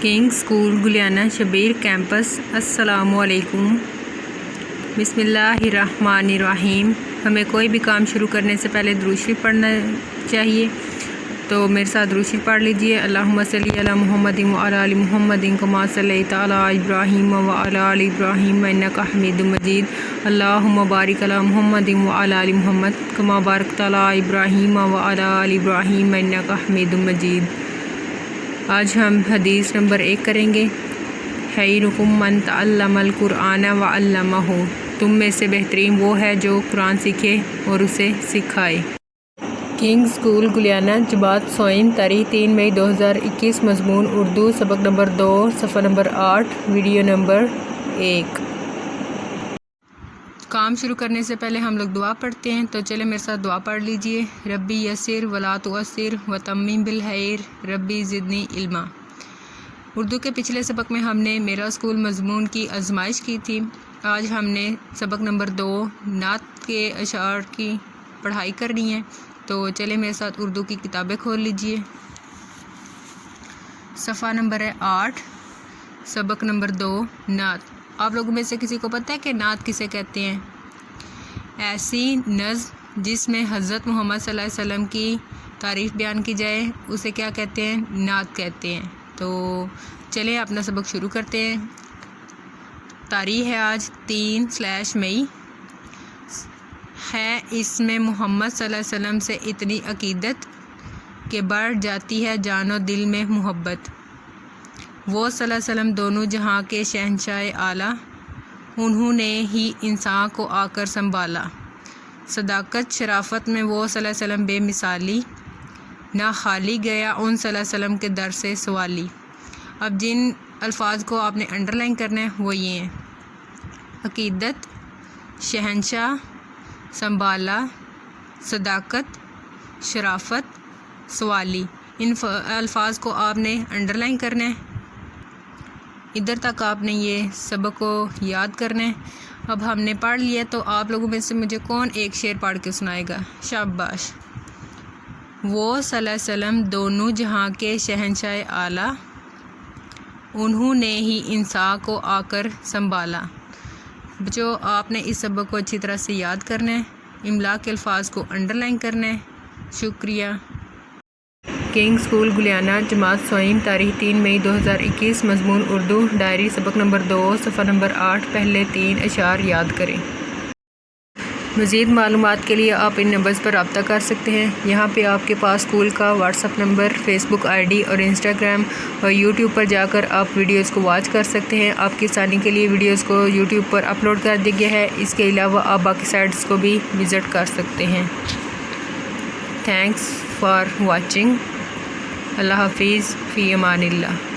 King school Guliana Shabbir campus. السلام علیکم۔ بسم اللہ الرحمن الرحیم۔ ہمیں کوئی بھی کام شروع کرنے سے پہلے درود شریف پڑھنا چاہیے، تو میرے ساتھ درود شریف پڑھ لیجئے۔ اللہم صلی علی محمد وعلی آل محمد کما صلیت علی ابراہیم وعلی آل ابراہیم انک حمید مجید۔ اللہم بارک علی محمد وعلی آل محمد کما بارکت علی ابراہیم وعلی آل ابراہیم انک حمید مجید۔ آج ہم حدیث نمبر 1 کریں گے۔ خیرکم من تعلم القرآن وعلمہ، تم میں سے بہترین وہ ہے جو قرآن سیکھے اور اسے سکھائے۔ کنگ اسکول گلیانہ جماعت سوئم، تاریخ 3 مئی 2021، مضمون اردو، سبق نمبر 2، صفحہ نمبر 8، ویڈیو نمبر 1۔ کام شروع کرنے سے پہلے ہم لوگ دعا پڑھتے ہیں، تو چلے میرے ساتھ دعا پڑھ لیجئے۔ ربی یسر ولا تعسر وتمم بالخیر ربی زدنی علما۔ اردو کے پچھلے سبق میں ہم نے میرا اسکول مضمون کی آزمائش کی تھی۔ آج ہم نے سبق نمبر 2 نعت کے اشعار کی پڑھائی کرنی ہے، تو چلے میرے ساتھ اردو کی کتابیں کھول لیجئے۔ صفحہ نمبر ہے 8، سبق نمبر 2 نعت۔ آپ لوگوں میں سے کسی کو پتہ ہے کہ نعت کسے کہتے ہیں؟ ایسی نظم جس میں حضرت محمد صلی اللہ علیہ وسلم کی تعریف بیان کی جائے اسے کیا کہتے ہیں؟ نعت کہتے ہیں۔ تو چلیں اپنا سبق شروع کرتے ہیں۔ تاریخ ہے آج 3 مئی ہے، اس میں محمد صلی اللہ علیہ وسلم سے اتنی عقیدت کہ بڑھ جاتی ہے جان و دل میں محبت۔ وہ صلی اللہ علیہ وسلم دونوں جہاں کے شہنشاہ اعلیٰ، انہوں نے ہی انسان کو آ کر سنبھالا۔ صداقت شرافت میں وہ صلی اللہ علیہ وسلم بے مثالی، نہ خالی گیا ان صلی اللہ علیہ وسلم کے در سے سوالی۔ اب جن الفاظ کو آپ نے انڈر لائن کرنا ہے وہ یہ ہیں: عقیدت، شہنشاہ، سنبھالا، صداقت، شرافت، سوالی۔ ان الفاظ کو آپ نے انڈر لائن کرنا ہے۔ ادھر تک آپ نے یہ سبق کو یاد کرنا ہے۔ اب ہم نے پڑھ لیا، تو آپ لوگوں میں سے مجھے کون ایک شعر پڑھ کے سنائے گا؟ شاباش۔ وہ صلی اللہ علیہ وسلم دونوں جہاں کے شہنشاہ اعلیٰ، انہوں نے ہی انسان کو آ کر سنبھالا۔ بچوں، آپ نے اس سبق کو اچھی طرح سے یاد کرنا ہے، املا کے الفاظ کو انڈر لائن کرنا ہے۔ شکریہ۔ کنگ اسکول گلیانہ جماعت سوئم، تاریخ 3 مئی 2021، مضمون اردو، ڈائری، سبق نمبر 2، صفحہ نمبر 8، پہلے 3 اشعار یاد کریں۔ مزید معلومات کے لیے آپ ان نمبرز پر رابطہ کر سکتے ہیں۔ یہاں پہ آپ کے پاس اسکول کا واٹس ایپ نمبر، فیس بک ID اور انسٹاگرام اور یوٹیوب پر جا کر آپ ویڈیوز کو واچ کر سکتے ہیں۔ آپ کی آسانی کے لیے ویڈیوز کو یوٹیوب پر اپلوڈ کر دیا گیا ہے۔ اس کے علاوہ آپ باقی سائٹس کو بھی وزٹ کر سکتے ہیں۔ Thanks for watching. اللہ حافظ، فی امان اللہ۔